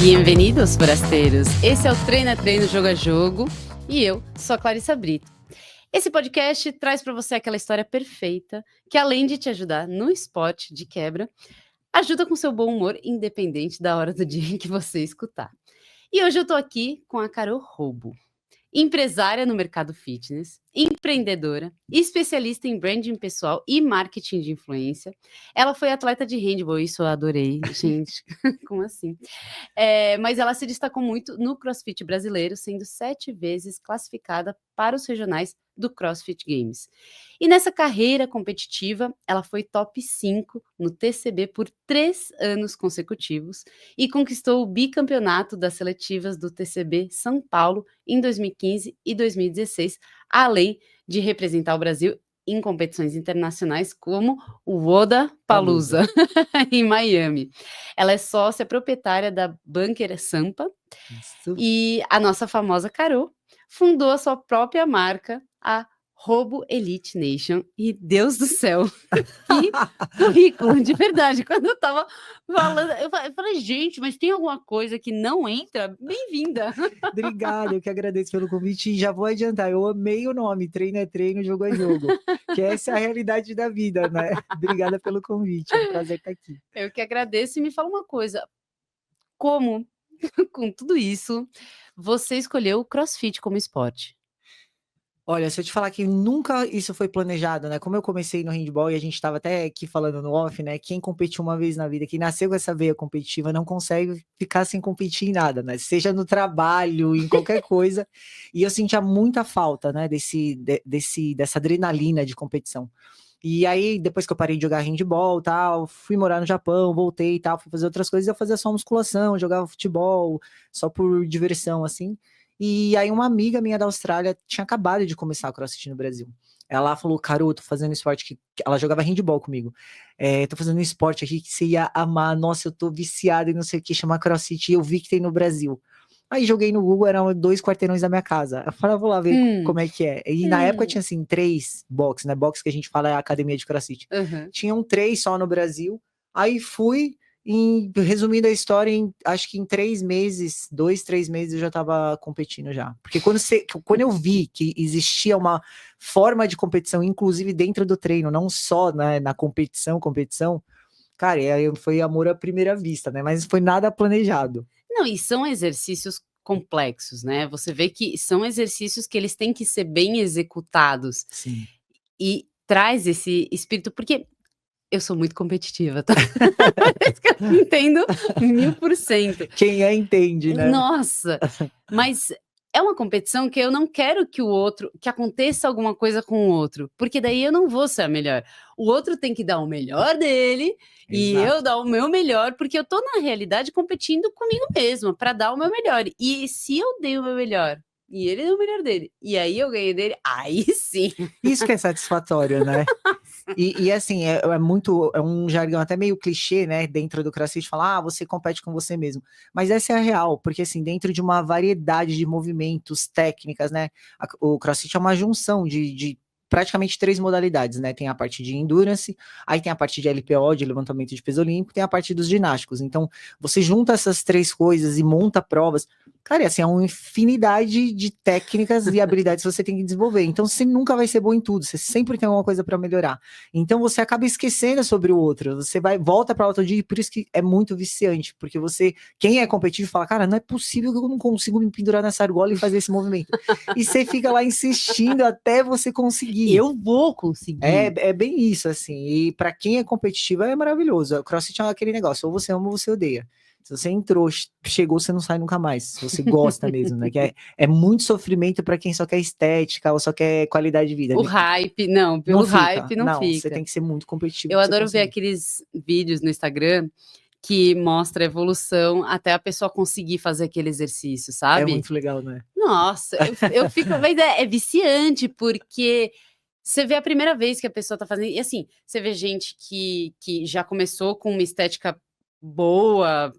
Bem-vindos, forasteiros! Esse é o Treino é Treino, Jogo é Jogo e eu sou a Clarissa Brito. Esse podcast traz para você aquela história perfeita que, além de te ajudar no esporte de quebra, ajuda com seu bom humor, independente da hora do dia em que você escutar. E hoje eu tô aqui com a Carol Roubo, empresária no mercado fitness, empreendedora, especialista em branding pessoal e marketing de influência. Ela foi atleta de handball, isso eu adorei, gente, como assim? Mas ela se destacou muito no CrossFit brasileiro, sendo 7 vezes classificada para os regionais do CrossFit Games. E nessa carreira competitiva, ela foi top 5 no TCB por 3 anos consecutivos e conquistou o bicampeonato das seletivas do TCB São Paulo em 2015 e 2016, além de representar o Brasil em competições internacionais como o Wodapalooza em Miami. Ela é sócia proprietária da Bunker Sampa. Isso. E a nossa famosa Carol fundou a sua própria marca, a Roubo Elite Nation. E Deus do céu, que currículo, de verdade. Quando eu tava falando, eu falei, gente, mas tem alguma coisa que não entra? Bem-vinda. Obrigado, eu que agradeço pelo convite e já vou adiantar, eu amei o nome, Treino é Treino, Jogo é Jogo, que essa é a realidade da vida, né? Obrigada pelo convite, é um prazer estar aqui. Eu que agradeço e me fala uma coisa, como, com tudo isso, você escolheu o CrossFit como esporte? Olha, se eu te falar que nunca isso foi planejado, né? Como eu comecei no handball e a gente estava até aqui falando no off, né? Quem competiu uma vez na vida, quem nasceu com essa veia competitiva, não consegue ficar sem competir em nada, né? Seja no trabalho, em qualquer coisa. E eu sentia muita falta, né? Dessa adrenalina de competição. E aí, depois que eu parei de jogar handball, tal, fui morar no Japão, voltei e tal, fui fazer outras coisas, eu fazia só musculação, jogava futebol, só por diversão, assim. E aí uma amiga minha da Austrália tinha acabado de começar a CrossFit no Brasil. Ela falou, Carol, tô fazendo esporte que... Ela jogava handball comigo. Tô fazendo um esporte aqui que você ia amar. Nossa, eu tô viciada e não sei o que, chama CrossFit. E eu vi que tem no Brasil. Aí joguei no Google, eram 2 quarteirões da minha casa. Eu falei, vou lá ver como é que é. E na época tinha, assim, 3 boxes, né? Box que a gente fala é a academia de CrossFit. Tinham 3 só no Brasil. Aí fui... resumindo a história, acho que em 3 meses, 2, 3 meses eu já tava competindo já. Porque quando eu vi que existia uma forma de competição, inclusive dentro do treino, não só, né, na competição, cara, aí foi amor à primeira vista, né? Mas foi nada planejado. Não, e são exercícios complexos, né? Você vê que são exercícios que eles têm que ser bem executados. Sim. E traz esse espírito, porque eu sou muito competitiva, tá? Isso que eu entendo 1000%. Quem entende, né? Nossa, mas é uma competição que eu não quero que aconteça alguma coisa com o outro, porque daí eu não vou ser a melhor. O outro tem que dar o melhor dele e eu dar o meu melhor, porque eu tô na realidade competindo comigo mesma para dar o meu melhor. E se eu dei o meu melhor e ele deu o melhor dele, e aí eu ganhei dele, aí sim. Isso que é satisfatório, né? E assim, é um jargão até meio clichê, né, dentro do CrossFit, falar, você compete com você mesmo. Mas essa é a real, porque assim, dentro de uma variedade de movimentos, técnicas, né, o CrossFit é uma junção de praticamente 3 modalidades, né, tem a parte de endurance, aí tem a parte de LPO, de levantamento de peso olímpico, tem a parte dos ginásticos. Então, você junta essas 3 coisas e monta provas, cara, assim, é uma infinidade de técnicas e habilidades que você tem que desenvolver. Então, você nunca vai ser bom em tudo, você sempre tem alguma coisa para melhorar. Então você acaba esquecendo sobre o outro, você volta para outro dia, e por isso que é muito viciante, porque quem é competitivo fala, cara, não é possível que eu não consigo me pendurar nessa argola e fazer esse movimento. E você fica lá insistindo até você conseguir. Eu vou conseguir. É bem isso, assim, e para quem é competitivo é maravilhoso. O CrossFit é aquele negócio, ou você ama ou você odeia. Se você entrou, chegou, você não sai nunca mais. Se você gosta mesmo, né? Que é muito sofrimento para quem só quer estética ou só quer qualidade de vida. O hype, não, pelo hype não fica. Você tem que ser muito competitivo. Eu adoro ver aqueles vídeos no Instagram que mostra a evolução até a pessoa conseguir fazer aquele exercício, sabe? É muito legal, né? Nossa, eu fico, mas é viciante, porque você vê a primeira vez que a pessoa tá fazendo, e assim, você vê gente que já começou com uma estética boa,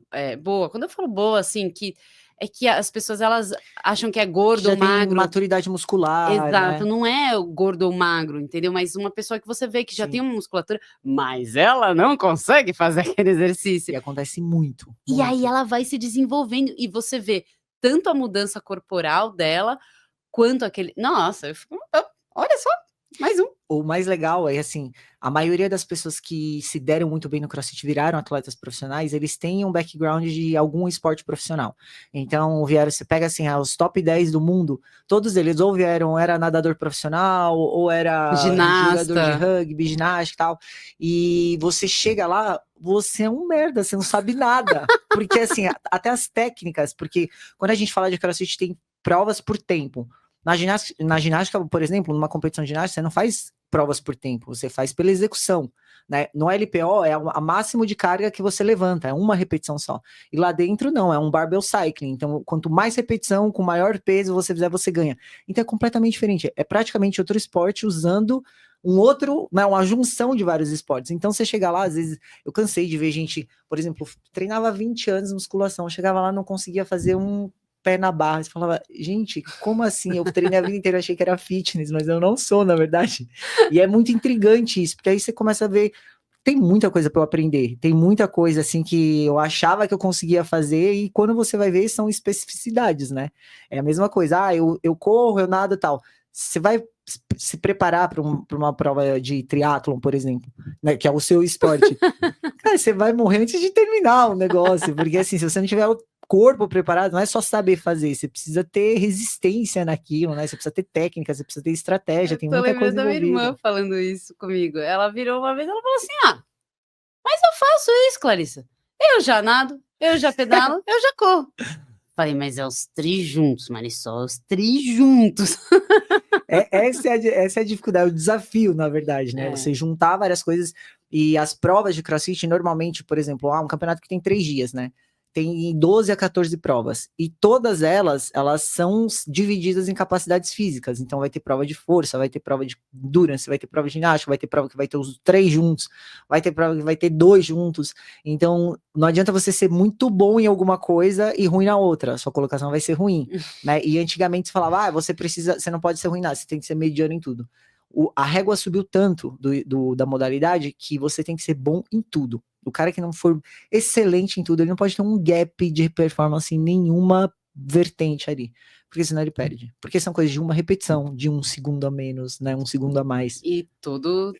quando eu falo boa, assim, que é que as pessoas, elas acham que é gordo Já ou tem magro. maturidade muscular, Exato, né? não é o gordo ou magro, entendeu? Mas uma pessoa que você vê que já Sim. tem uma musculatura, mas ela não consegue fazer aquele exercício. E acontece muito. E aí muito. ela vai se desenvolvendo e você vê tanto a mudança corporal dela, quanto aquele... Nossa, eu fico... olha só, mais um. O mais legal é assim, a maioria das pessoas que se deram muito bem no CrossFit viraram atletas profissionais, eles têm um background de algum esporte profissional. Então, você pega assim, os top 10 do mundo, todos eles ou era nadador profissional, ou era jogador de Ginasta. rugby, ginástica e tal. E você chega lá, você é um merda, você não sabe nada. Porque assim, até as técnicas, porque quando a gente fala de CrossFit tem provas por tempo. Na ginástica, por exemplo, numa competição de ginástica, você não faz provas por tempo, você faz pela execução, né? No LPO é a máximo de carga que você levanta, é uma repetição só. E lá dentro não, é um barbell cycling. Então, quanto mais repetição, com maior peso você fizer, você ganha. Então é completamente diferente. É praticamente outro esporte usando um outro, né, uma junção de vários esportes. Então você chega lá, às vezes, eu cansei de ver gente, por exemplo, treinava 20 anos musculação, chegava lá, não conseguia fazer um pé na barra, você falava, gente, como assim? Eu treinei a vida inteira, achei que era fitness, mas eu não sou, na verdade. E é muito intrigante isso, porque aí você começa a ver, tem muita coisa para eu aprender, tem muita coisa assim que eu achava que eu conseguia fazer, e quando você vai ver, são especificidades, né? É a mesma coisa, eu corro, eu nado e tal. Você vai se preparar para uma prova de triatlon, por exemplo, né, que é o seu esporte. Cara, você vai morrer antes de terminar o negócio, porque assim, se você não tiver o corpo preparado, não é só saber fazer, você precisa ter resistência naquilo, né? Você precisa ter técnica, você precisa ter estratégia, Eu tem tô muita coisa lembrando da minha envolvida. irmã falando isso comigo. Ela virou uma vez, ela falou assim, mas eu faço isso, Clarissa. Eu já nado, eu já pedalo, eu já corro. Falei, mas é os três juntos, Marisol, os três juntos. Essa é a dificuldade, o desafio, na verdade, né? Você juntar várias coisas e as provas de CrossFit, normalmente, por exemplo, um campeonato que tem 3 dias, né? Tem 12 a 14 provas. E todas elas são divididas em capacidades físicas. Então vai ter prova de força, vai ter prova de endurance, vai ter prova de ginástica, vai ter prova que vai ter os 3 juntos, vai ter prova que vai ter 2 juntos. Então não adianta você ser muito bom em alguma coisa e ruim na outra. A sua colocação vai ser ruim, né? E antigamente você falava, você não pode ser ruim nada, você tem que ser mediano em tudo. A régua subiu tanto da modalidade que você tem que ser bom em tudo. O cara que não for excelente em tudo, ele não pode ter um gap de performance em nenhuma vertente ali, porque senão ele perde. Porque são coisas de uma repetição, de 1 segundo a menos, né? 1 segundo a mais. E todo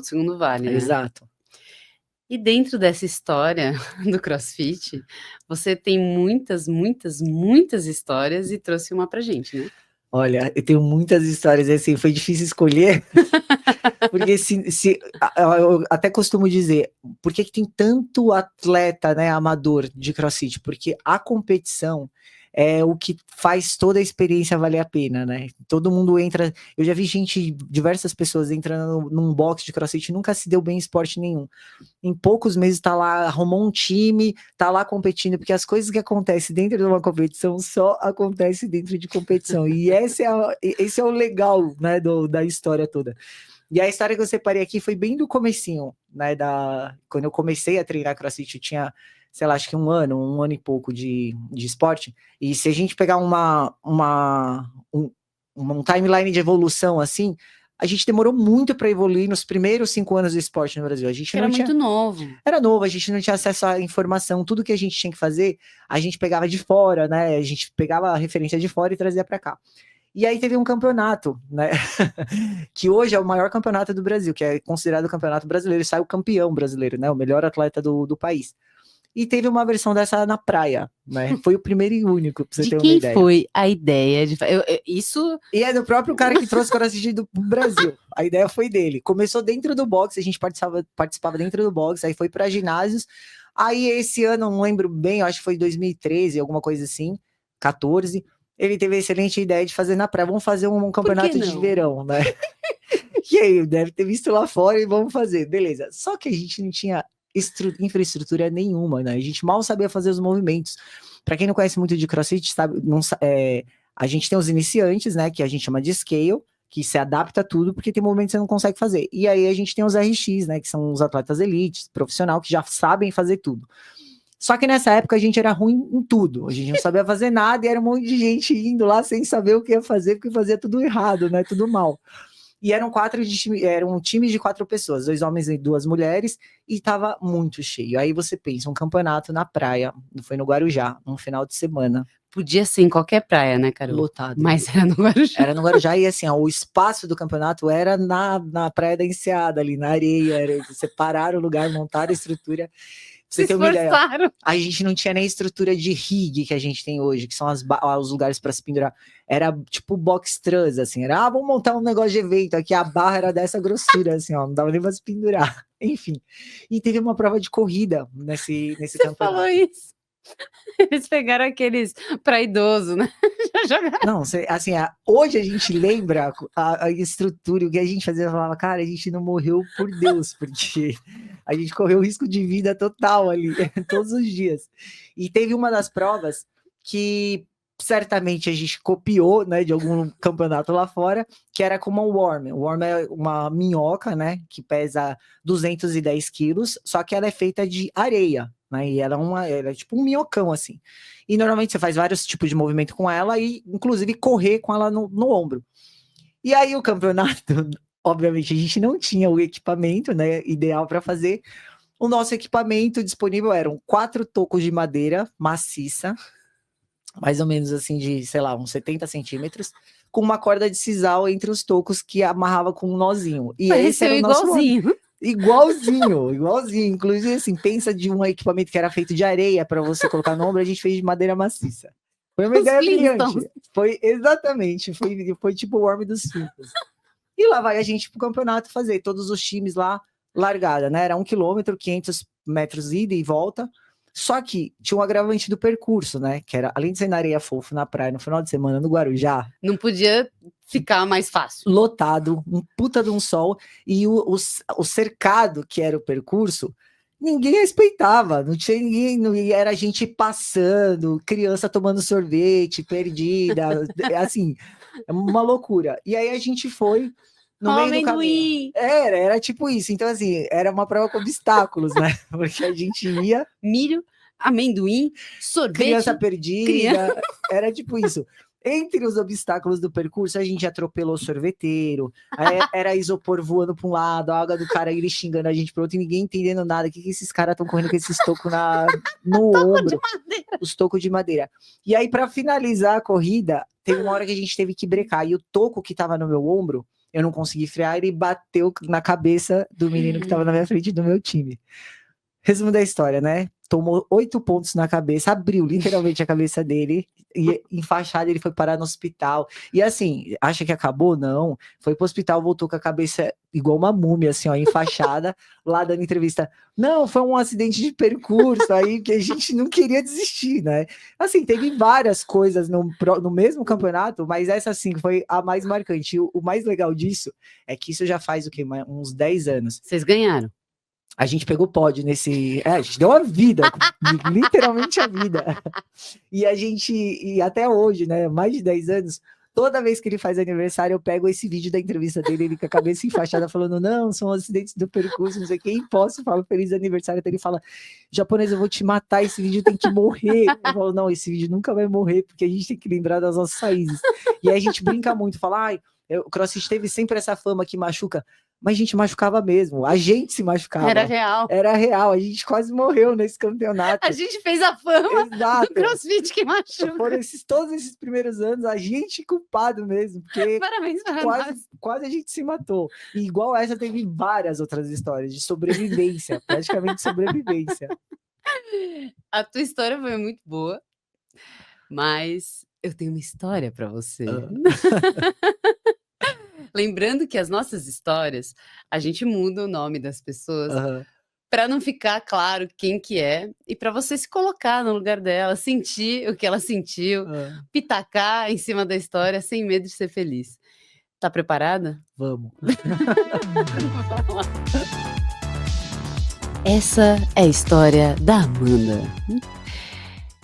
segundo vale, né? Exato. E dentro dessa história do CrossFit, você tem muitas, muitas, muitas histórias e trouxe uma pra gente, né? Olha, eu tenho muitas histórias assim, foi difícil escolher, porque eu até costumo dizer, por que tem tanto atleta, né, amador de CrossFit? Porque a competição é o que faz toda a experiência valer a pena, né? Todo mundo entra, eu já vi diversas pessoas entrando num box de CrossFit e nunca se deu bem em esporte nenhum. Em poucos meses tá lá, arrumou um time, tá lá competindo, porque as coisas que acontecem dentro de uma competição só acontecem dentro de competição. E esse é o legal, né, da história toda. E a história que eu separei aqui foi bem do comecinho, né, quando eu comecei a treinar CrossFit, eu tinha, sei lá, acho que um ano e pouco de esporte, e se a gente pegar um timeline de evolução assim, a gente demorou muito para evoluir nos primeiros 5 anos do esporte no Brasil. A gente Era muito novo. Era novo, a gente não tinha acesso à informação, tudo que a gente tinha que fazer, a gente pegava de fora, né? A gente pegava a referência de fora e trazia para cá. E aí teve um campeonato, né? Que hoje é o maior campeonato do Brasil, que é considerado o campeonato brasileiro, e sai o campeão brasileiro, né? O melhor atleta do país. E teve uma versão dessa na praia, né? Foi o primeiro e único, pra você ter uma ideia. De quem foi a ideia de isso? E é do próprio cara que trouxe o CrossFit do Brasil. A ideia foi dele. Começou dentro do box, a gente participava dentro do box, aí foi para ginásios. Aí esse ano, não lembro bem, acho que foi 2013, alguma coisa assim, 14. Ele teve a excelente ideia de fazer na praia. Vamos fazer um campeonato de verão, né? E aí, deve ter visto lá fora e vamos fazer. Beleza. Só que a gente não tinha infraestrutura nenhuma, né? A gente mal sabia fazer os movimentos. Para quem não conhece muito de CrossFit, sabe, a gente tem os iniciantes, né? Que a gente chama de scale, que se adapta a tudo, porque tem movimentos que você não consegue fazer. E aí a gente tem os RX, né? Que são os atletas elites, profissional, que já sabem fazer tudo. Só que nessa época a gente era ruim em tudo, a gente não sabia fazer nada e era um monte de gente indo lá sem saber o que ia fazer, porque fazia tudo errado, né? Tudo mal. E eram um time de 4 pessoas, 2 homens e 2 mulheres, e tava muito cheio. Aí você pensa, um campeonato na praia, foi no Guarujá, um final de semana. Podia ser em qualquer praia, né, Carol? Lotado. Mas era no Guarujá. Era no Guarujá e assim, ó, o espaço do campeonato era na Praia da Enseada, ali na areia, separaram o lugar, montaram a estrutura. Se esforçaram. A gente não tinha nem estrutura de rig que a gente tem hoje, que são os lugares para se pendurar. Era tipo box trans, assim. Era, vamos montar um negócio de evento. Aqui a barra era dessa grossura, assim, ó. Não dava nem pra se pendurar. Enfim. E teve uma prova de corrida nesse Você campeonato. falou isso. Eles pegaram aqueles para idoso, né? Não, assim, hoje a gente lembra a estrutura, o que a gente fazia, falava, cara, a gente não morreu por Deus, porque a gente correu risco de vida total ali, todos os dias. E teve uma das provas que certamente a gente copiou, né, de algum campeonato lá fora, que era como um worm. O worm é uma minhoca, né, que pesa 210 quilos, só que ela é feita de areia, né, e ela é tipo um minhocão, assim. E normalmente você faz vários tipos de movimento com ela e, inclusive, correr com ela no ombro. E aí o campeonato, obviamente, a gente não tinha o equipamento, né, ideal para fazer. O nosso equipamento disponível eram 4 tocos de madeira maciça, mais ou menos assim de, sei lá, uns 70 centímetros, com uma corda de sisal entre os tocos que amarrava com um nozinho. E esse era o nosso igualzinho. Igualzinho. Inclusive, assim, pensa de um equipamento que era feito de areia para você colocar no ombro, a gente fez de madeira maciça. Foi uma ideia brilhante. Foi exatamente, foi tipo o worm dos Simpsons. E lá vai a gente pro campeonato fazer, todos os times lá, largada, né? Era 1 quilômetro, 500 metros ida e volta. Só que tinha um agravante do percurso, né? Que era, além de ser na areia fofa na praia, no final de semana, no Guarujá. Não podia ficar mais fácil. Lotado, um puta de um sol. E o cercado, que era o percurso, ninguém respeitava. Não tinha ninguém, era gente passando, criança tomando sorvete, perdida. Assim, uma loucura. E aí a gente foi no meio do caminho. Era tipo isso. Então, assim, era uma prova com obstáculos, né? Porque a gente ia... Milho, amendoim, sorvete... Criança perdida. Era tipo isso. Entre os obstáculos do percurso, a gente atropelou o sorveteiro, era isopor voando para um lado, a água do cara ele xingando a gente pro outro, e ninguém entendendo nada. O que esses caras estão correndo com esses tocos no ombro? Os tocos de madeira. E aí, para finalizar a corrida, teve uma hora que a gente teve que brecar, e o toco que tava no meu ombro, eu não consegui frear, ele bateu na cabeça do menino que tava na minha frente do meu time. Resumo da história, né? Tomou 8 pontos na cabeça, abriu literalmente a cabeça dele, e enfaixado ele foi parar no hospital. E assim, acha que acabou? Não. Foi pro hospital, voltou com a cabeça igual uma múmia, assim, ó, enfaixada, lá dando entrevista. Não, foi um acidente de percurso aí, que a gente não queria desistir, né? Assim, teve várias coisas no mesmo campeonato, mas essa, assim, foi a mais marcante. O mais legal disso é que isso já faz, o quê? Uns 10 anos. Vocês ganharam. A gente pegou pódio nesse... a gente deu a vida, literalmente a vida. E até hoje, né, mais de 10 anos, toda vez que ele faz aniversário, eu pego esse vídeo da entrevista dele, ele com a cabeça enfaixada, falando, não, são acidentes do percurso, não sei quem, posso, falo feliz aniversário, até ele fala, japonês, eu vou te matar, esse vídeo tem que morrer. Eu falo, não, esse vídeo nunca vai morrer, porque a gente tem que lembrar das nossas raízes. E aí a gente brinca muito, fala, o CrossFit teve sempre essa fama que machuca, mas a gente machucava mesmo, a gente se machucava. Era real, a gente quase morreu nesse campeonato. A gente fez a fama do CrossFit que machuca. Foram todos esses primeiros anos, a gente culpado mesmo, porque parabéns para quase a gente se matou. E igual essa, teve várias outras histórias de sobrevivência, praticamente sobrevivência. A tua história foi muito boa, mas eu tenho uma história para você. Lembrando que as nossas histórias, a gente muda o nome das pessoas para não ficar claro quem que é e para você se colocar no lugar dela, sentir o que ela sentiu, pitacar em cima da história sem medo de ser feliz. Tá preparada? Vamos. Essa é a história da Amanda.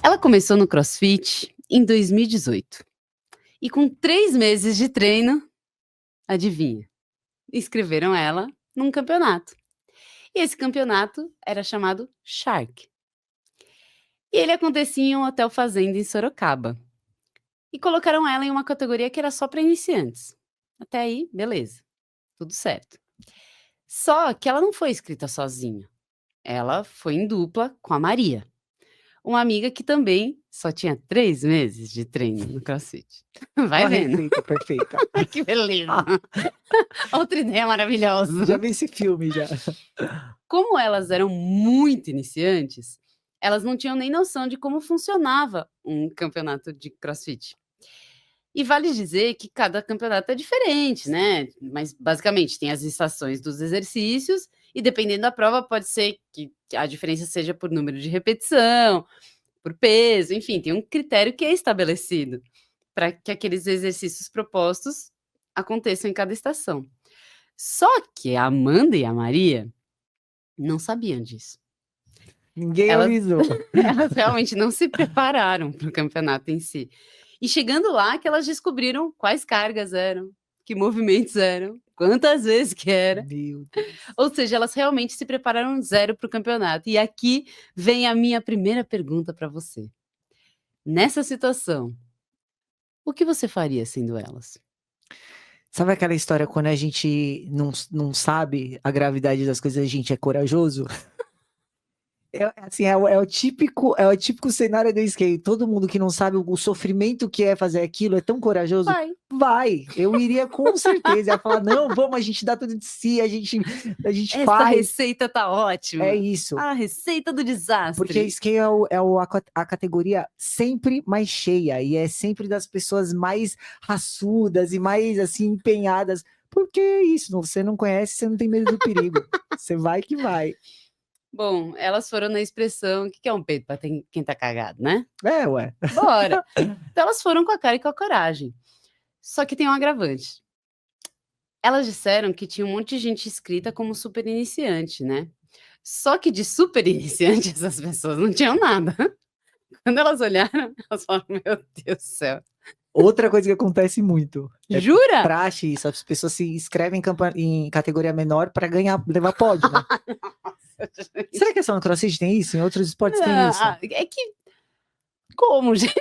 Ela começou no CrossFit em 2018 e com 3 meses de treino, adivinha, inscreveram ela num campeonato. E esse campeonato era chamado Shark. E ele acontecia em um hotel fazenda em Sorocaba. E colocaram ela em uma categoria que era só para iniciantes. Até aí, beleza, tudo certo. Só que ela não foi inscrita sozinha. Ela foi em dupla com a Maria, uma amiga que também só tinha 3 meses de treino no CrossFit. Vai Uma vendo. receita perfeita. Que beleza. Ah, Outra ideia maravilhosa. já vi esse filme, já. Como elas eram muito iniciantes, elas não tinham nem noção de como funcionava um campeonato de CrossFit. E vale dizer que cada campeonato é diferente, né? Mas basicamente tem as estações dos exercícios e dependendo da prova pode ser que a diferença seja por número de repetição, por peso, enfim, tem um critério que é estabelecido para que aqueles exercícios propostos aconteçam em cada estação. Só que a Amanda e a Maria não sabiam disso. Ninguém Elas avisou. elas realmente não se prepararam para o campeonato em si. E chegando lá que elas descobriram quais cargas eram, que movimentos eram, quantas vezes que era. Meu Deus. Ou seja, elas realmente se prepararam zero para o campeonato. E aqui vem a minha primeira pergunta para você. Nessa situação, o que você faria sendo elas? Sabe aquela história quando a gente não sabe a gravidade das coisas, a gente é corajoso? Assim, é o típico cenário do skate. Todo mundo que não sabe o sofrimento que é fazer aquilo é tão corajoso. Vai. Eu iria com certeza. Ia falar, não, vamos, a gente dá tudo de si, a gente Essa faz. receita tá ótima. É isso. A receita do desastre. Porque skate a categoria sempre mais cheia e é sempre das pessoas mais raçudas e mais assim empenhadas. Porque é isso, você não conhece, você não tem medo do perigo. Você vai que vai. Bom, elas foram na expressão, o que é um peito para quem tá cagado, né? É, ué. Bora! Então elas foram com a cara e com a coragem. Só que tem um agravante. Elas disseram que tinha um monte de gente inscrita como super iniciante, né? Só que de super iniciante essas pessoas não tinham nada. Quando elas olharam, elas falaram, meu Deus do céu. Outra coisa que acontece muito. Jura? Praxe isso, as pessoas se inscrevem em categoria menor para levar pódio, né? Será que é só no CrossFit tem isso? Em outros esportes tem isso? É que... Como, gente?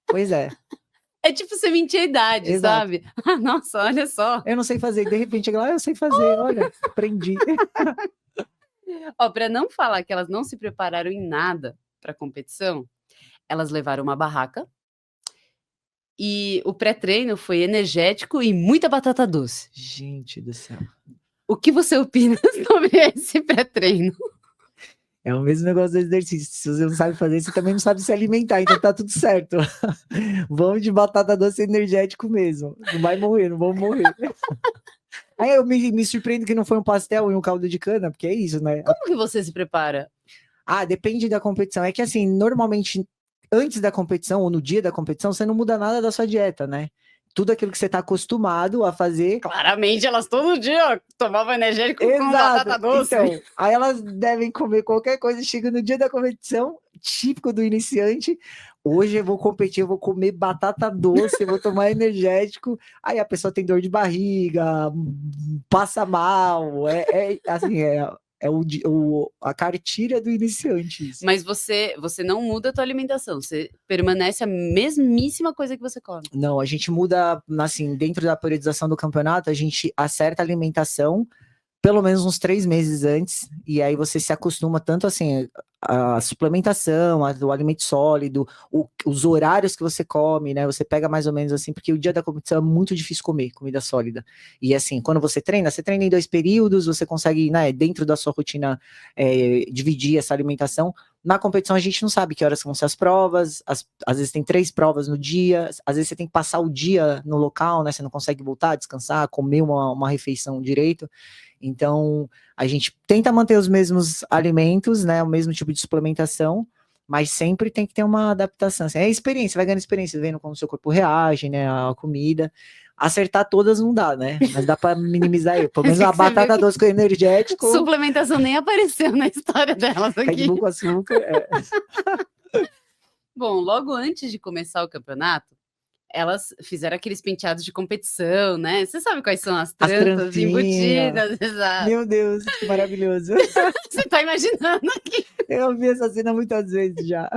Pois é. É tipo você mentir a idade, Exato. sabe? Nossa, olha só. Eu não sei fazer. De repente, chega lá, eu sei fazer. Olha, aprendi. Ó, para não falar que elas não se prepararam em nada para a competição, elas levaram uma barraca e o pré-treino foi energético e muita batata doce. Gente do céu. O que você opina sobre esse pré-treino? É o mesmo negócio do exercício. Se você não sabe fazer, você também não sabe se alimentar, então tá tudo certo. Vamos de batata doce energético mesmo. Não vai morrer, não vamos morrer. Aí eu me surpreendo que não foi um pastel e um caldo de cana, porque é isso, né? Como que você se prepara? Depende da competição. É que assim, normalmente, antes da competição ou no dia da competição, você não muda nada da sua dieta, né? Tudo aquilo que você tá acostumado a fazer. Claramente, elas todo dia tomavam energético com batata doce. Então, aí elas devem comer qualquer coisa, chega no dia da competição, típico do iniciante. Hoje eu vou competir, eu vou comer batata doce, eu vou tomar energético. Aí a pessoa tem dor de barriga, passa mal. Assim, a cartilha do iniciante. Isso. Mas você não muda a tua alimentação, você permanece a mesmíssima coisa que você come. Não, a gente muda, assim, dentro da periodização do campeonato, a gente acerta a alimentação pelo menos uns 3 meses antes, e aí você se acostuma tanto assim, a suplementação, o alimento sólido, os horários que você come, né, você pega mais ou menos assim, porque o dia da competição é muito difícil comer comida sólida, e assim, quando você treina em 2 períodos, você consegue, né, dentro da sua rotina, dividir essa alimentação. Na competição a gente não sabe que horas vão ser as provas, às vezes tem 3 provas no dia, às vezes você tem que passar o dia no local, né, você não consegue voltar, descansar, comer uma refeição direito. Então, a gente tenta manter os mesmos alimentos, né, o mesmo tipo de suplementação, mas sempre tem que ter uma adaptação. Assim, é experiência, vai ganhando experiência, vendo como o seu corpo reage, né, a comida. Acertar todas não dá, né, mas dá para minimizar aí. Pelo menos a batata doce com energético. Suplementação nem apareceu na história delas aqui. Red Bull com açúcar. Bom, logo antes de começar o campeonato, elas fizeram aqueles penteados de competição, né? Você sabe quais são as As tranças trancinhas. embutidas, exato. Meu Deus, que maravilhoso. Você tá imaginando aqui. Eu vi essa cena muitas vezes já.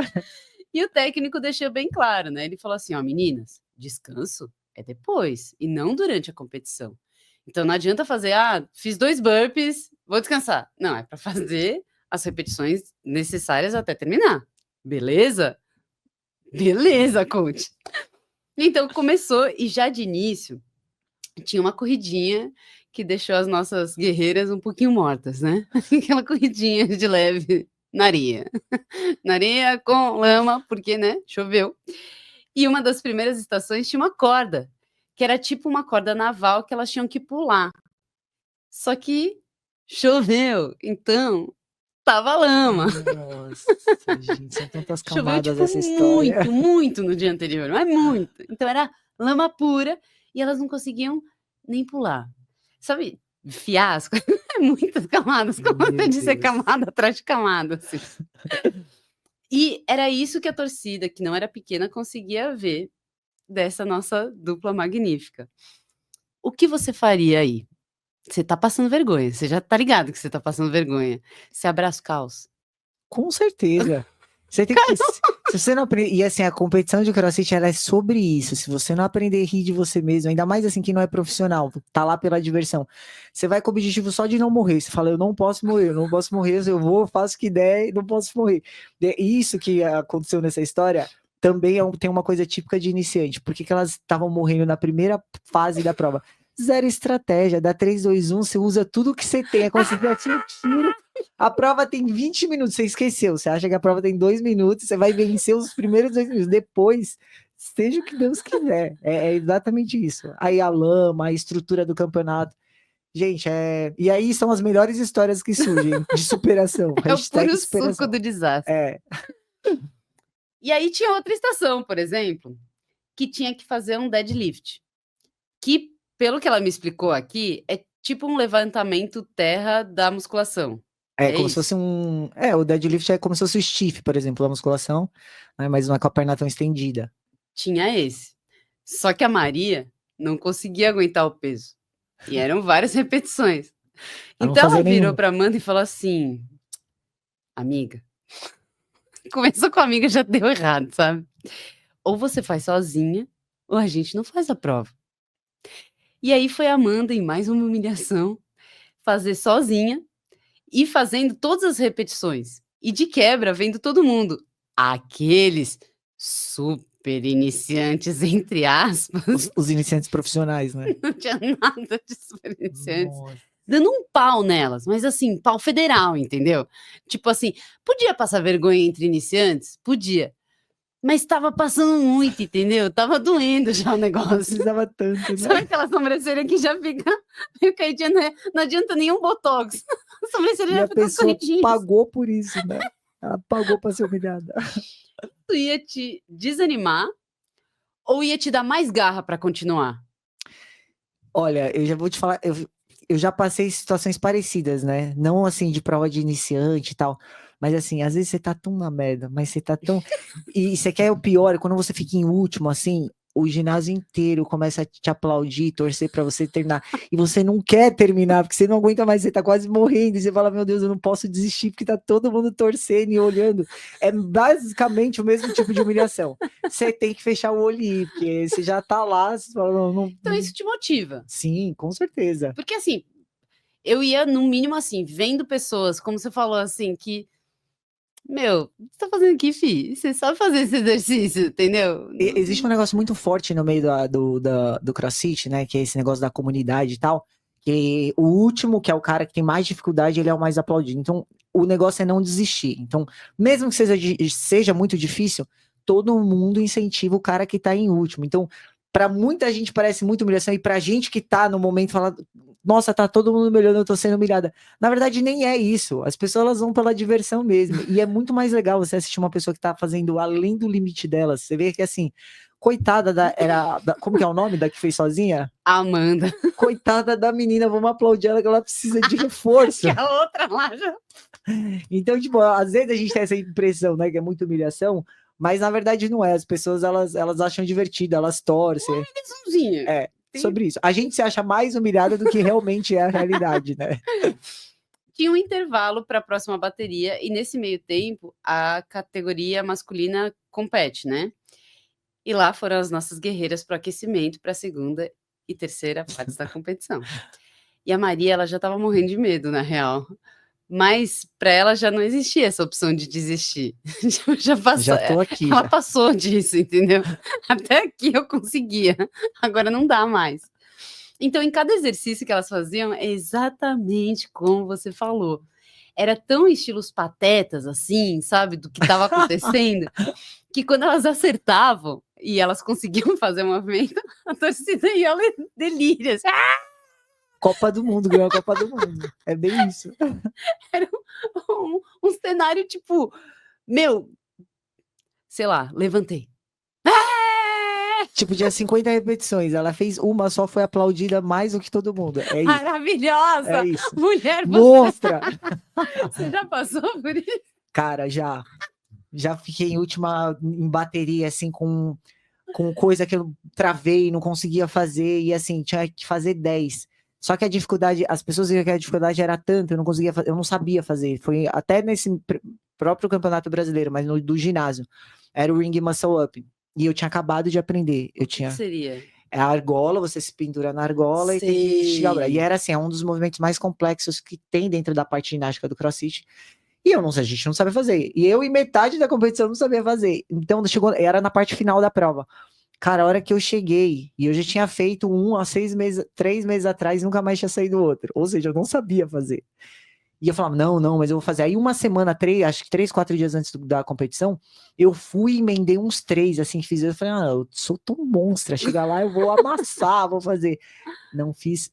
E o técnico deixou bem claro, né? Ele falou assim: ó, meninas, descanso é depois e não durante a competição. Então não adianta fazer, fiz 2 burpees, vou descansar. Não, é para fazer as repetições necessárias até terminar. Beleza? Beleza, coach. Então começou e já de início tinha uma corridinha que deixou as nossas guerreiras um pouquinho mortas, né? Aquela corridinha de leve na areia. Na areia com lama, porque, né, choveu. E uma das primeiras estações tinha uma corda, que era tipo uma corda naval que elas tinham que pular. Só que choveu, então tava lama. Nossa, gente, são tantas Choveu, camadas tipo, essa história. muito no dia anterior, mas muito. Então era lama pura e elas não conseguiam nem pular. Sabe, fiasco? É muitas camadas, como Meu você disse, é Deus. camada atrás de camada, assim. E era isso que a torcida, que não era pequena, conseguia ver dessa nossa dupla magnífica. O que você faria aí? Você tá passando vergonha, você já tá ligado que você tá passando vergonha. Você abraça o caos. Com certeza. Você tem que. Se você não aprender. E assim, a competição de CrossFit ela é sobre isso. Se você não aprender a rir de você mesmo, ainda mais assim que não é profissional, tá lá pela diversão. Você vai com o objetivo só de não morrer. Você fala, eu não posso morrer, eu não posso morrer, eu vou, faço o que der e não posso morrer. Isso que aconteceu nessa história também tem uma coisa típica de iniciante. Por que que elas estavam morrendo na primeira fase da prova? Zero estratégia, dá 3, 2, 1, você usa tudo que você tem, é como se tivesse um tiro. A prova tem 20 minutos, você esqueceu. Você acha que a prova tem 2 minutos, você vai vencer os primeiros 2 minutos. Depois, seja o que Deus quiser. É exatamente isso. Aí a lama, a estrutura do campeonato. Gente, e aí são as melhores histórias que surgem de superação. É o Hashtag puro superação. suco do desastre. É. E aí tinha outra estação, por exemplo, que tinha que fazer um deadlift. Que, pelo que ela me explicou aqui, é tipo um levantamento terra da musculação. É como se fosse um. O deadlift é como se fosse o stiff, por exemplo, a musculação, né, mas não é com a perna tão estendida. Tinha esse. Só que a Maria não conseguia aguentar o peso. E eram várias repetições. Então ela virou para Amanda e falou assim: amiga. Começou com a amiga, já deu errado, sabe? Ou você faz sozinha, ou a gente não faz a prova. E aí foi a Amanda, em mais uma humilhação, fazer sozinha e fazendo todas as repetições. E de quebra, vendo todo mundo. Aqueles super iniciantes, entre aspas. Os iniciantes profissionais, né? Não tinha nada de super iniciantes. Nossa. Dando um pau nelas, mas assim, pau federal, entendeu? Tipo assim, podia passar vergonha entre iniciantes? Podia. Mas tava passando muito, entendeu? Tava doendo já o negócio. Precisava tanto, né? Sabe aquela sobrancelha que já fica meio caidinha, né? Não adianta nenhum botox. A sobrancelha já fica corridinha. Pagou por isso, né? Ela pagou pra ser humilhada. Tu ia te desanimar ou ia te dar mais garra pra continuar? Olha, eu já vou te falar, eu já passei situações parecidas, né? Não assim de prova de iniciante e tal, mas assim, às vezes você tá tão na merda, mas você tá tão. E você quer o pior, quando você fica em último, assim, o ginásio inteiro começa a te aplaudir, torcer pra você terminar. E você não quer terminar, porque você não aguenta mais, você tá quase morrendo. E você fala, meu Deus, eu não posso desistir, porque tá todo mundo torcendo e olhando. É basicamente o mesmo tipo de humilhação. Você tem que fechar o olho e ir, porque você já tá lá, você fala, não. Então isso te motiva. Sim, com certeza. Porque assim, eu ia no mínimo assim, vendo pessoas, como você falou assim, que meu, o que você tá fazendo aqui, fi? Você sabe fazer esse exercício, entendeu? Existe um negócio muito forte no meio do CrossFit, né? Que é esse negócio da comunidade e tal. Que o último, que é o cara que tem mais dificuldade, ele é o mais aplaudido. Então, o negócio é não desistir. Então, mesmo que seja muito difícil, todo mundo incentiva o cara que tá em último. Então, pra muita gente parece muita humilhação, e pra gente que tá no momento fala, nossa, tá todo mundo humilhando, eu tô sendo humilhada. Na verdade, nem é isso. As pessoas elas vão pela diversão mesmo. E é muito mais legal você assistir uma pessoa que tá fazendo além do limite delas. Você vê que assim, coitada como que é o nome da que fez sozinha? Amanda. Coitada da menina, vamos aplaudir ela que ela precisa de reforço. Que a outra lá já. Então, tipo, às vezes a gente tem essa impressão, né, que é muita humilhação, Mas na verdade não é, as pessoas elas acham divertido, elas torcem. Liçãozinha. É, Tem- sobre isso. A gente se acha mais humilhada do que realmente é a realidade, né? Tinha um intervalo para a próxima bateria e nesse meio tempo a categoria masculina compete, né? E lá foram as nossas guerreiras para o aquecimento para a segunda e terceira partes da competição. E a Maria, ela já estava morrendo de medo, na real. Mas para ela já não existia essa opção de desistir. Já passou, Já tô aqui, ela já. passou disso, entendeu? Até aqui eu conseguia, agora não dá mais. Então, em cada exercício que elas faziam, é exatamente como você falou. Era tão estilos patetas, assim, sabe, do que estava acontecendo, que quando elas acertavam e elas conseguiam fazer o movimento, a torcida ia ao delírio. Assim, Copa do Mundo, ganhou a Copa do Mundo. É bem isso. era um cenário tipo, meu, sei lá, levantei. Tipo, tinha 50 repetições. Ela fez uma só, foi aplaudida mais do que todo mundo. É isso. Maravilhosa! É isso. Mulher, Monstra! você já passou por isso? Cara, já fiquei em última em bateria, assim, com coisa que eu travei, não conseguia fazer, e assim, tinha que fazer 10. Só que a dificuldade, as pessoas diziam que a dificuldade era tanta, eu não conseguia fazer, eu não sabia fazer. Foi até nesse próprio Campeonato Brasileiro, mas do ginásio. Era o Ring Muscle Up. E eu tinha acabado de aprender. Eu O que tinha. seria? É a argola, você se pendura na argola e tem que esticar o braço. E Sei. era assim, é um dos movimentos mais complexos que tem dentro da parte ginástica do CrossFit. E eu não sei, a gente não sabia fazer. E eu, em metade da competição, não sabia fazer. Então, chegou, era na parte final da prova. Cara, a hora que eu cheguei, e eu já tinha feito um há 3 meses atrás, nunca mais tinha saído outro. Ou seja, eu não sabia fazer. E eu falava, não, mas eu vou fazer. Aí uma semana, acho que 3, 4 dias antes da competição, eu fui e emendei uns 3, assim, fiz. Eu falei, eu sou tão monstra, chegar lá eu vou amassar, vou fazer. Não fiz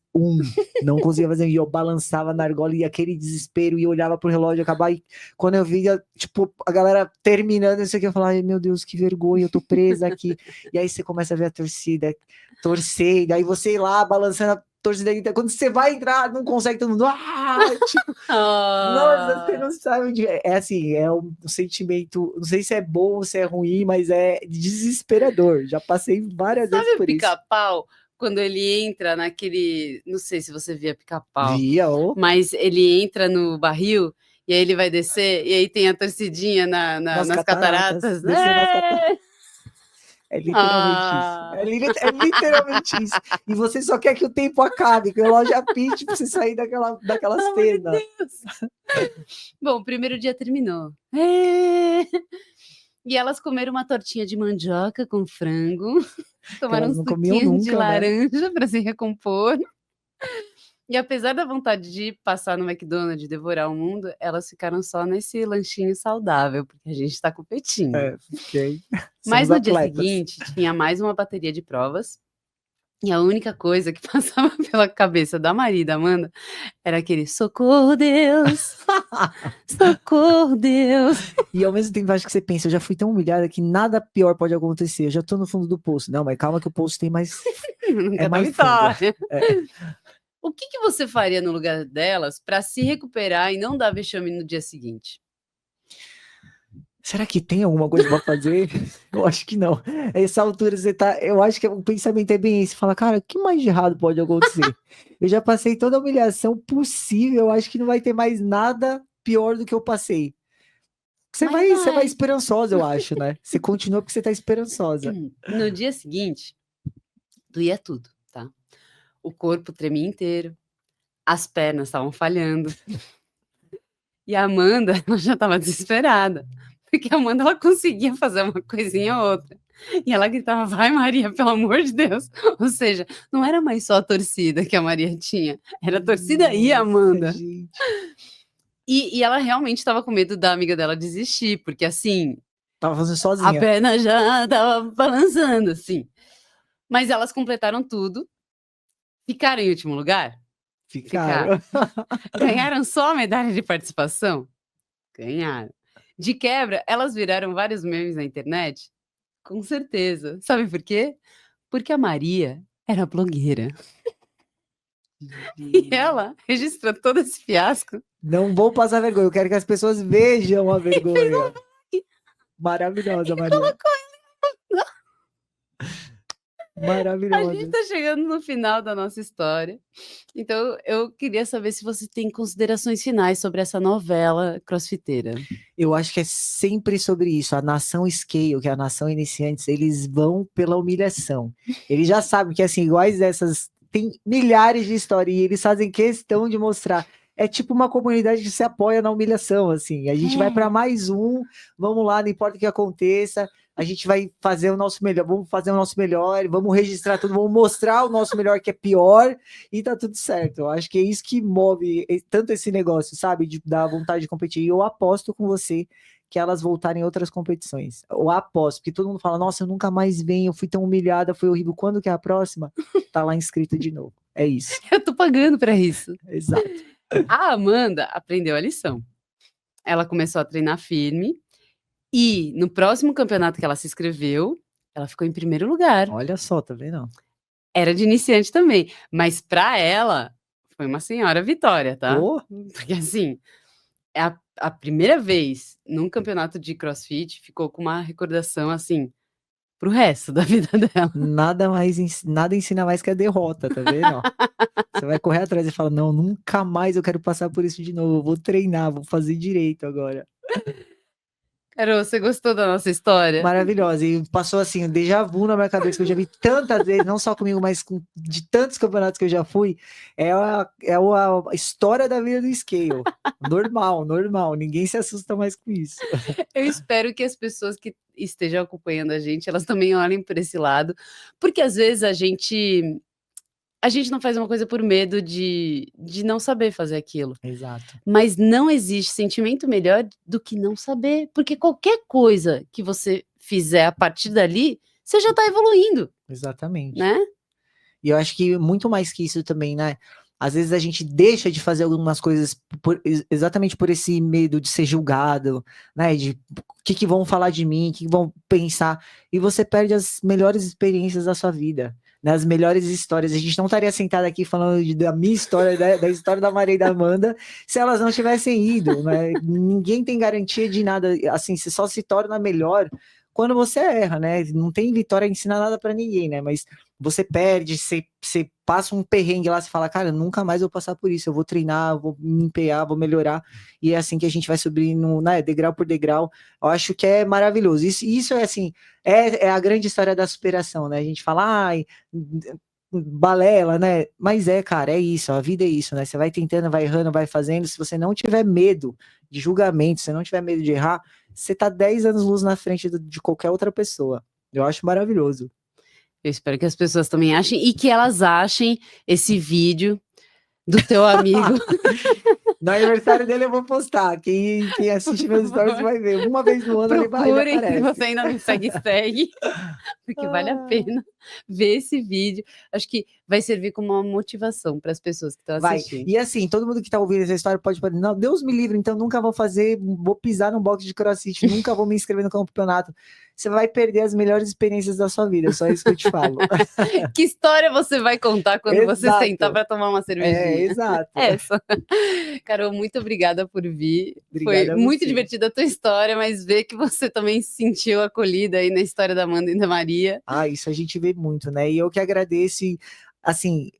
não conseguia fazer. E eu balançava na argola e aquele desespero, e eu olhava pro relógio acabar. E quando eu via, tipo, a galera terminando isso aqui, eu falava, ai meu Deus, que vergonha, eu tô presa aqui. E aí você começa a ver a torcida torcer, e daí você ir lá balançando a torcida. Quando você vai entrar, não consegue, todo mundo. Tipo, nossa, você não sabe onde é. É assim, é um sentimento, não sei se é bom ou se é ruim, mas é desesperador. Já passei várias vezes Sabe o por isso. pica-pau? Quando ele entra naquele. Não sei se você via pica-pau, Via, mas ele entra no barril e aí ele vai descer, e aí tem a torcidinha nas nas cataratas, cataratas. descendo nas cataratas. É literalmente isso. Ah, É literalmente isso. E você só quer que o tempo acabe, que o relógio apite pra você sair daquela pelo amor de cena. Deus! Bom, o primeiro dia terminou. É. E elas comeram uma tortinha de mandioca com frango, Que tomaram um elas não comiam suquinho de nunca, né? laranja para se recompor. E apesar da vontade de passar no McDonald's e devorar o mundo, elas ficaram só nesse lanchinho saudável, porque a gente tá competindo. É, fiquei. Mas Somos no dia atletas. seguinte, tinha mais uma bateria de provas, e a única coisa que passava pela cabeça da Maria e da Amanda era aquele socorro, Deus! Socorro, Deus! E ao mesmo tempo, acho que você pensa, eu já fui tão humilhada que nada pior pode acontecer. Eu já tô no fundo do poço. Não, mas calma que o poço tem mais. Nunca É dá mais fundo. vitória. É. O que você faria no lugar delas para se recuperar e não dar vexame no dia seguinte? Será que tem alguma coisa pra fazer? Eu acho que não. A essa altura você tá. Eu acho que o pensamento é bem esse. Você fala, cara, o que mais de errado pode acontecer? Eu já passei toda a humilhação possível. Eu acho que não vai ter mais nada pior do que eu passei. Você Mas vai vai. esperançosa, eu acho, né? Você continua porque você tá esperançosa. No dia seguinte, doía tudo, tá? O corpo tremia inteiro, as pernas estavam falhando. E a Amanda, ela já estava desesperada, porque a Amanda, ela conseguia fazer uma coisinha ou outra. E ela gritava, vai Maria, pelo amor de Deus. Ou seja, não era mais só a torcida que a Maria tinha, era a torcida e a Amanda. Gente. E ela realmente estava com medo da amiga dela desistir, porque assim, Tava fazendo a sozinha. perna já estava balançando, assim. Mas elas completaram tudo, ficaram em último lugar? Ficaram. Ganharam só a medalha de participação? Ganharam. De quebra, elas viraram vários memes na internet? Com certeza. Sabe por quê? Porque a Maria era blogueira. E ela registrou todo esse fiasco. Não vou passar vergonha, eu quero que as pessoas vejam a vergonha. Maravilhosa, E Maria. colocou. A Maravilhosa. gente tá chegando no final da nossa história. Então, eu queria saber se você tem considerações finais sobre essa novela crossfiteira. Eu acho que é sempre sobre isso. A nação Scale, que é a nação iniciantes, eles vão pela humilhação. Eles já sabem que, assim, iguais dessas, tem milhares de histórias e eles fazem questão de mostrar. É tipo uma comunidade que se apoia na humilhação, assim. A gente vai para mais um, vamos lá, não importa o que aconteça, a gente vai fazer o nosso melhor, vamos fazer o nosso melhor, vamos registrar tudo, vamos mostrar o nosso melhor que é pior e tá tudo certo. Eu acho que é isso que move tanto esse negócio, sabe? De dar vontade de competir. E eu aposto com você que elas voltarem em outras competições. Eu aposto, porque todo mundo fala, nossa, eu nunca mais venho, eu fui tão humilhada, foi horrível. Quando que é a próxima? Tá lá inscrito de novo. É isso. Eu tô pagando pra isso. Exato. A Amanda aprendeu a lição. Ela começou a treinar firme e no próximo campeonato que ela se inscreveu, ela ficou em primeiro lugar. Olha só, tá vendo? Era de iniciante também, mas pra ela foi uma senhora vitória, tá? Oh, Porque assim, é a primeira vez num campeonato de CrossFit, ficou com uma recordação assim pro resto da vida dela. nada ensina mais que a derrota, tá vendo? Você vai correr atrás e fala, não, nunca mais eu quero passar por isso de novo, eu vou treinar, vou fazer direito agora. Carol, você gostou da nossa história? Maravilhosa, e passou assim, um déjà vu na minha cabeça, que eu já vi tantas vezes, não só comigo, mas de tantos campeonatos que eu já fui, é a história da vida do scale, normal, ninguém se assusta mais com isso. Eu espero que as pessoas que estejam acompanhando a gente, elas também olhem por esse lado, porque às vezes a gente não faz uma coisa por medo de não saber fazer aquilo. Exato. Mas não existe sentimento melhor do que não saber, porque qualquer coisa que você fizer a partir dali, você já tá evoluindo, Exatamente. né? E eu acho que muito mais que isso também, né? Às vezes a gente deixa de fazer algumas coisas exatamente por esse medo de ser julgado, né? De o que vão falar de mim, o que vão pensar, e você perde as melhores experiências da sua vida, né? As melhores histórias. A gente não estaria sentado aqui falando da minha história, da história da Maria e da Amanda, se elas não tivessem ido, né? Ninguém tem garantia de nada, assim, você só se torna melhor quando você erra, né? Não tem vitória ensina nada para ninguém, né? Mas você perde, você passa um perrengue lá, você fala, cara, nunca mais vou passar por isso, eu vou treinar, vou me empenhar, vou melhorar, e é assim que a gente vai subindo, né, degrau por degrau. Eu acho que é maravilhoso. Isso é assim, é a grande história da superação, né? A gente fala, ai, balela, né? Mas cara, é isso, a vida é isso, né? Você vai tentando, vai errando, vai fazendo. Se você não tiver medo de julgamento, se não tiver medo de errar, você tá 10 anos luz na frente de qualquer outra pessoa. Eu acho maravilhoso. Eu espero que as pessoas também achem e que elas achem esse vídeo do teu amigo. No aniversário dele eu vou postar. Quem assiste meus stories vai ver. Uma vez no ano ele Procurem, aparece. se você ainda não segue, porque vale a pena ver esse vídeo. Acho que vai servir como uma motivação para as pessoas que estão assistindo. E assim, todo mundo que tá ouvindo essa história pode falar, não, Deus me livre, então nunca vou pisar num box de CrossFit, nunca vou me inscrever no campeonato. Você vai perder as melhores experiências da sua vida, só isso que eu te falo. Que história você vai contar quando você sentar para tomar uma cervejinha? Exato. Essa. Carol, muito obrigada por vir. Obrigada. Foi muito divertida a tua história, mas ver que você também se sentiu acolhida aí na história da Amanda e da Maria. Isso a gente vê muito, né? E eu que agradeço. Assim,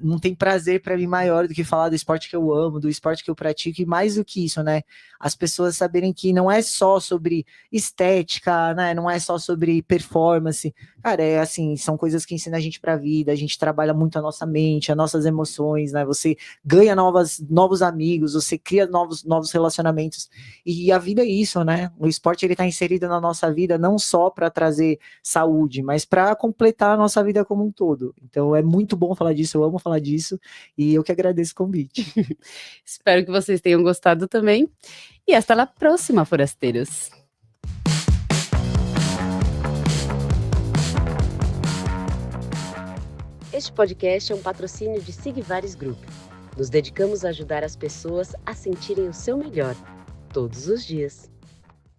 não tem prazer para mim maior do que falar do esporte que eu amo, do esporte que eu pratico, e mais do que isso, né? As pessoas saberem que não é só sobre estética, né? Não é só sobre performance. Cara, assim, são coisas que ensinam a gente pra vida, a gente trabalha muito a nossa mente, as nossas emoções, né? Você ganha novos amigos, você cria novos relacionamentos. E a vida é isso, né? O esporte, ele tá inserido na nossa vida não só para trazer saúde, mas para completar a nossa vida como um todo. Então, é muito bom falar disso, eu amo falar disso, e eu que agradeço o convite. Espero que vocês tenham gostado também, e hasta a próxima, forasteiros! Este podcast é um patrocínio de Sigvares Group. Nos dedicamos a ajudar as pessoas a sentirem o seu melhor, todos os dias.